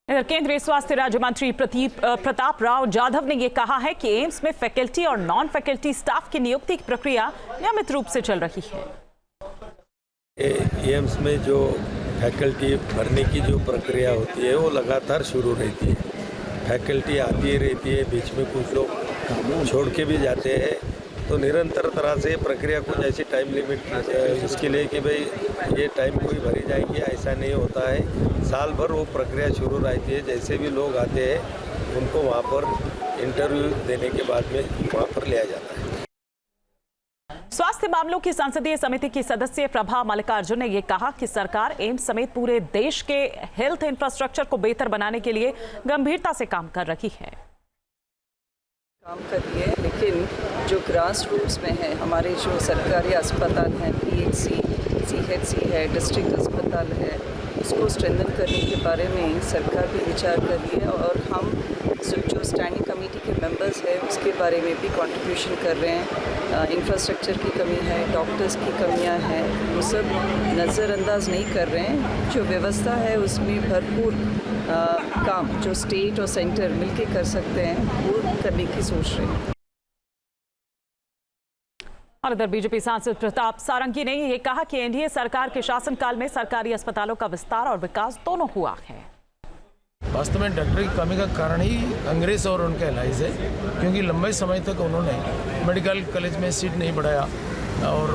इधर केंद्रीय स्वास्थ्य राज्य मंत्री प्रताप राव जाधव ने यह कहा है कि एम्स में फैकल्टी और नॉन फैकल्टी स्टाफ की नियुक्ति की प्रक्रिया नियमित रूप से चल रही है। एम्स में जो फैकल्टी भरने की जो प्रक्रिया होती है वो लगातार शुरू रहती है। फैकल्टी आती ही रहती है, बीच में कुछ लोग छोड़ के भी जाते हैं, तो निरंतर तरह से प्रक्रिया कुछ ऐसी टाइम लिमिट इसके लिए कि भाई ये टाइम कोई भरी जाएगी ऐसा नहीं होता है। साल भर वो प्रक्रिया शुरू रहती है। जैसे भी लोग आते हैं उनको वहाँ पर इंटरव्यू देने के बाद में वहाँ पर लिया जाता है। स्वास्थ्य मामलों की संसदीय समिति की सदस्य प्रभा मल्लिकार्जुन ने यह कहा कि सरकार एम्स समेत पूरे देश के हेल्थ इंफ्रास्ट्रक्चर को बेहतर बनाने के लिए गंभीरता से काम कर रही है। काम कर रही है, लेकिन जो ग्रास रूट्स में है, हमारे जो सरकारी अस्पताल हैं, पीएचसी, सीएचसी है, डिस्ट्रिक्ट अस्पताल है, उसको स्ट्रेंथन करने के बारे में सरकार भी विचार कर रही है और हम जो स्टैंडिंग कमेटी के मेंबर्स हैं उसके बारे में भी कंट्रीब्यूशन कर रहे हैं। इंफ्रास्ट्रक्चर की कमी है, डॉक्टर्स की कमियां हैं, वो सब नज़रअंदाज नहीं कर रहे हैं। जो व्यवस्था है उसमें भरपूर काम जो स्टेट और सेंटर मिलके कर सकते हैं वो करने की सोच रहे हैं। और इधर बीजेपी सांसद प्रताप सारंगी ने यह कहा कि एनडीए सरकार के शासनकाल में सरकारी अस्पतालों का विस्तार और विकास दोनों हुआ है। वास्तव में डॉक्टर की कमी का कारण ही कांग्रेस और उनके एलाइज है, क्योंकि लंबे समय तक उन्होंने मेडिकल कॉलेज में सीट नहीं बढ़ाया। और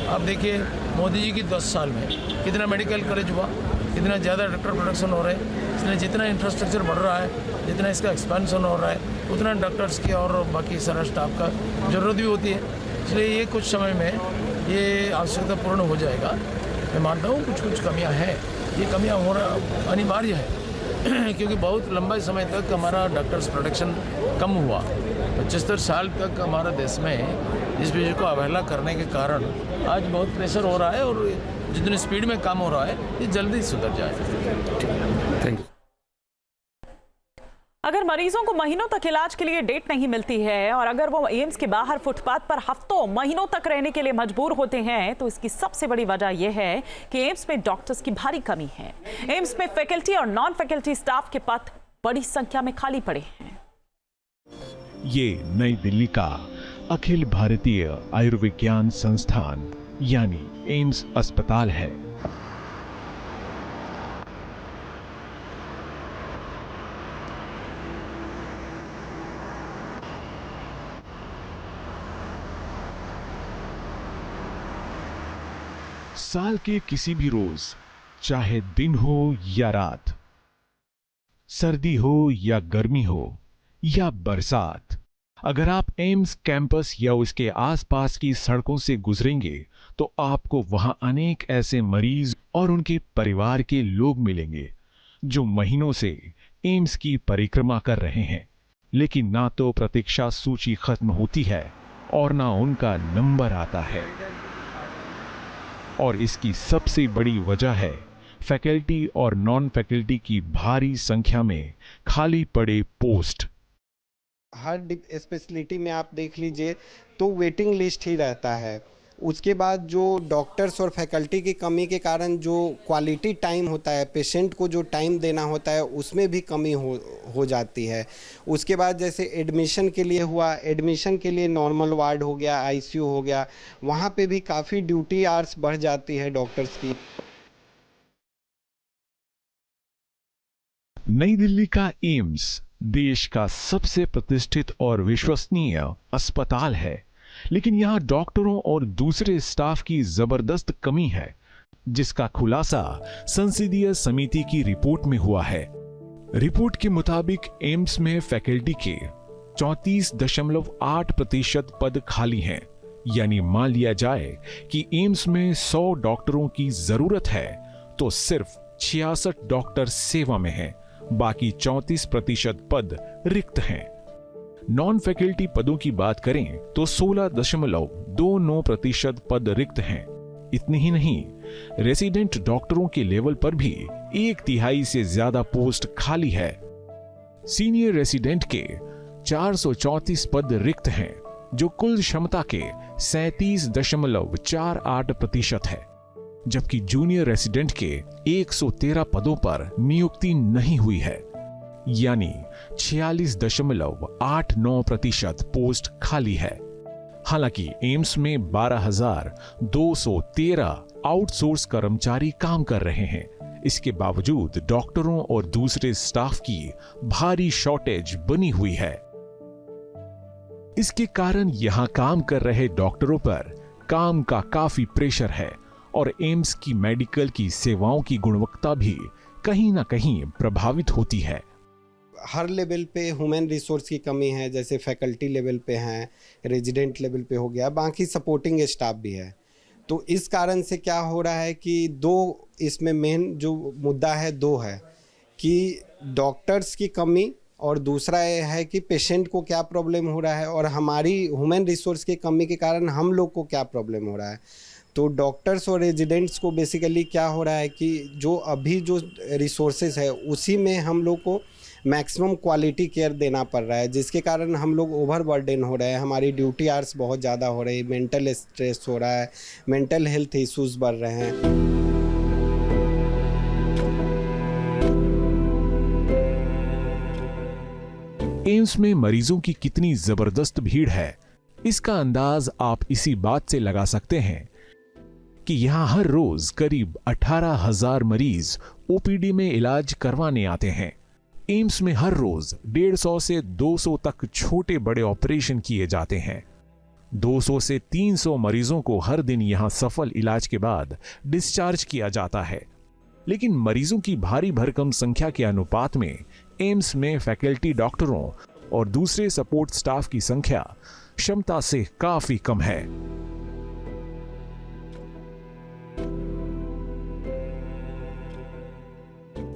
आप देखिए मोदी जी की 10 साल में कितना मेडिकल कॉलेज हुआ, कितना ज़्यादा डॉक्टर प्रोडक्शन हो रहे हैं। इसलिए जितना इंफ्रास्ट्रक्चर बढ़ रहा है, जितना इसका एक्सपेंशन हो रहा है, उतना डॉक्टर्स की और बाकी सारा स्टाफ का ज़रूरत भी होती है। इसलिए ये कुछ समय में ये आवश्यकता पूर्ण हो जाएगा। मैं मानता हूँ कुछ कमियाँ हैं, ये कमियाँ हो रहा अनिवार्य है क्योंकि बहुत लंबे समय तक हमारा डॉक्टर्स प्रोडक्शन कम हुआ। 75 साल तक हमारे देश में इस विषय को अवहेला करने के कारण आज बहुत प्रेशर हो रहा है और जितनी स्पीड में काम हो रहा है ये जल्दी सुधर जाए। Thank you. अगर मरीजों को महीनों तक इलाज के लिए डेट नहीं मिलती है और अगर वो एम्स के बाहर फुटपाथ पर हफ्तों महीनों तक रहने के लिए मजबूर होते हैं, तो इसकी सबसे बड़ी वजह यह है कि एम्स में डॉक्टर्स की भारी कमी है। एम्स में फैकल्टी और नॉन फैकल्टी स्टाफ के पद बड़ी संख्या में खाली पड़े हैं। ये नई दिल्ली का अखिल भारतीय आयुर्विज्ञान संस्थान यानी एम्स अस्पताल है। साल के किसी भी रोज, चाहे दिन हो या रात, सर्दी हो या गर्मी हो या बरसात, अगर आप एम्स कैंपस या उसके आसपास की सड़कों से गुजरेंगे तो आपको वहां अनेक ऐसे मरीज और उनके परिवार के लोग मिलेंगे जो महीनों से एम्स की परिक्रमा कर रहे हैं, लेकिन ना तो प्रतीक्षा सूची खत्म होती है और ना उनका नंबर आता है। और इसकी सबसे बड़ी वजह है फैकल्टी और नॉन फैकल्टी की भारी संख्या में खाली पड़े पोस्ट। हर स्पेशलिटी में आप देख लीजिए तो वेटिंग लिस्ट ही रहता है। उसके बाद जो डॉक्टर्स और फैकल्टी की कमी के कारण जो क्वालिटी टाइम होता है, पेशेंट को जो टाइम देना होता है, उसमें भी कमी हो जाती है। उसके बाद जैसे एडमिशन के लिए हुआ, एडमिशन के लिए नॉर्मल वार्ड हो गया, आईसीयू हो गया, वहाँ पे भी काफ़ी ड्यूटी आवर्स बढ़ जाती है डॉक्टर्स की। नई दिल्ली का एम्स देश का सबसे प्रतिष्ठित और विश्वसनीय अस्पताल है, लेकिन यहां डॉक्टरों और दूसरे स्टाफ की जबरदस्त कमी है, जिसका खुलासा संसदीय समिति की रिपोर्ट में हुआ है। रिपोर्ट के मुताबिक एम्स में फैकल्टी के 34.8% पद खाली हैं। यानी मान लिया जाए कि एम्स में 100 डॉक्टरों की जरूरत है तो सिर्फ 66 डॉक्टर सेवा में हैं, बाकी 34% पद रिक्त हैं। नॉन फैकल्टी पदों की बात करें तो 16.29% पद रिक्त हैं। इतनी ही नहीं, रेसिडेंट डॉक्टरों के लेवल पर भी 1/3 से ज्यादा पोस्ट खाली है। सीनियर रेसिडेंट के 434 पद रिक्त हैं, जो कुल क्षमता के 37.48% है, जबकि जूनियर रेसिडेंट के 113 पदों पर नियुक्ति नहीं हुई है। यानी 46.89% पोस्ट खाली है। हालांकि एम्स में 12,213 आउटसोर्स कर्मचारी काम कर रहे हैं। इसके बावजूद डॉक्टरों और दूसरे स्टाफ की भारी शॉर्टेज बनी हुई है। इसके कारण यहां काम कर रहे डॉक्टरों पर काम का काफी प्रेशर है और एम्स की मेडिकल की सेवाओं की गुणवत्ता भी कहीं ना कहीं प्रभावित होती है। हर लेवल पे ह्यूमन रिसोर्स की कमी है, जैसे फैकल्टी लेवल पे हैं, रेजिडेंट लेवल पे हो गया, बाकी सपोर्टिंग स्टाफ भी है। तो इस कारण से क्या हो रहा है कि इसमें मेन जो मुद्दा है दो है कि डॉक्टर्स की कमी और दूसरा ये है कि पेशेंट को क्या प्रॉब्लम हो रहा है और हमारी ह्यूमन रिसोर्स की कमी के कारण हम लोग को क्या प्रॉब्लम हो रहा है। तो डॉक्टर्स और रेजिडेंट्स को बेसिकली क्या हो रहा है कि जो अभी जो रिसोर्सेज है उसी में हम लोग को मैक्सिमम क्वालिटी केयर देना पड़ रहा है, जिसके कारण हम लोग ओवरबर्डन हो रहे हैं। हमारी ड्यूटी आवर्स बहुत ज़्यादा हो रही है, मेंटल स्ट्रेस हो रहा है, मेंटल हेल्थ इश्यूज बढ़ रहे हैं। एम्स में मरीजों की कितनी जबरदस्त भीड़ है, इसका अंदाज आप इसी बात से लगा सकते हैं कि यहां हर रोज करीब 18,000 मरीज ओपीडी में इलाज करवाने आते हैं। एम्स में हर रोज 150 से 200 तक छोटे बड़े ऑपरेशन किए जाते हैं। 200 से 300 मरीजों को हर दिन यहां सफल इलाज के बाद डिस्चार्ज किया जाता है। लेकिन मरीजों की भारी भरकम संख्या के अनुपात में एम्स में फैकल्टी डॉक्टरों और दूसरे सपोर्ट स्टाफ की संख्या क्षमता से काफी कम है।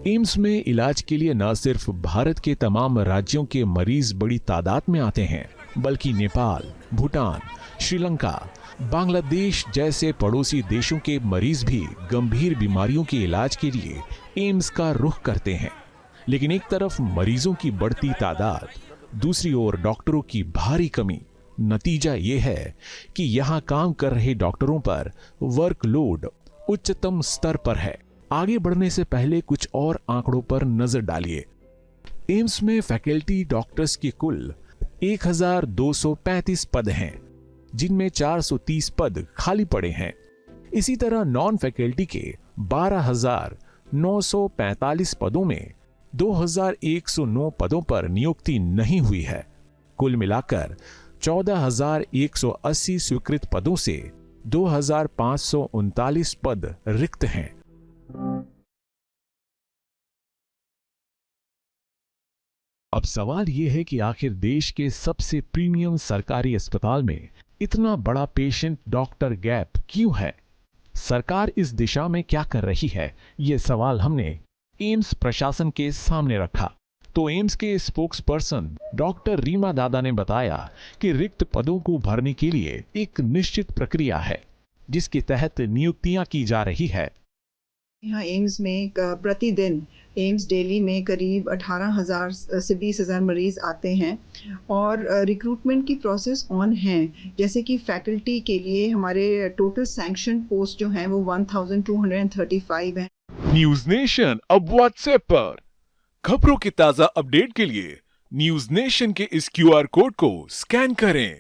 एम्स में इलाज के लिए न सिर्फ भारत के तमाम राज्यों के मरीज बड़ी तादाद में आते हैं, बल्कि नेपाल, भूटान, श्रीलंका, बांग्लादेश जैसे पड़ोसी देशों के मरीज भी गंभीर बीमारियों के इलाज के लिए एम्स का रुख करते हैं। लेकिन एक तरफ मरीजों की बढ़ती तादाद, दूसरी ओर डॉक्टरों की भारी कमी। नतीजा यह है कि यहां काम कर रहे डॉक्टरों पर वर्कलोड उच्चतम स्तर पर है। आगे बढ़ने से पहले कुछ और आंकड़ों पर नजर डालिए। एम्स में फैकल्टी डॉक्टर्स की कुल 1,235 पद हैं, जिनमें 430 पद खाली पड़े हैं। इसी तरह नॉन फैकल्टी के 12,945 पदों में 2,109 पदों पर नियुक्ति नहीं हुई है। कुल मिलाकर 14,180 स्वीकृत पदों से 2,539 पद रिक्त हैं। अब सवाल यह है कि आखिर देश के सबसे प्रीमियम सरकारी अस्पताल में इतना बड़ा पेशेंट डॉक्टर गैप क्यों है? सरकार इस दिशा में क्या कर रही है? यह सवाल हमने एम्स प्रशासन के सामने रखा। तो एम्स के स्पोक्स पर्सन डॉक्टर रीमा दादा ने बताया कि रिक्त पदों को भरने के लिए एक निश्चित प्रक्रिया है, जिसके तहत नियुक्तियां की जा रही है। यहाँ एम्स में प्रतिदिन एम्स दिल्ली में करीब 18,000 से 20,000 मरीज आते हैं और रिक्रूटमेंट की प्रोसेस ऑन है। जैसे कि फैकल्टी के लिए हमारे टोटल सैंक्शन पोस्ट जो हैं वो 1,235 हैं। न्यूज नेशन अब व्हाट्सएप पर खबरों के ताजा अपडेट के लिए न्यूज नेशन के इस QR कोड को स्कैन करें।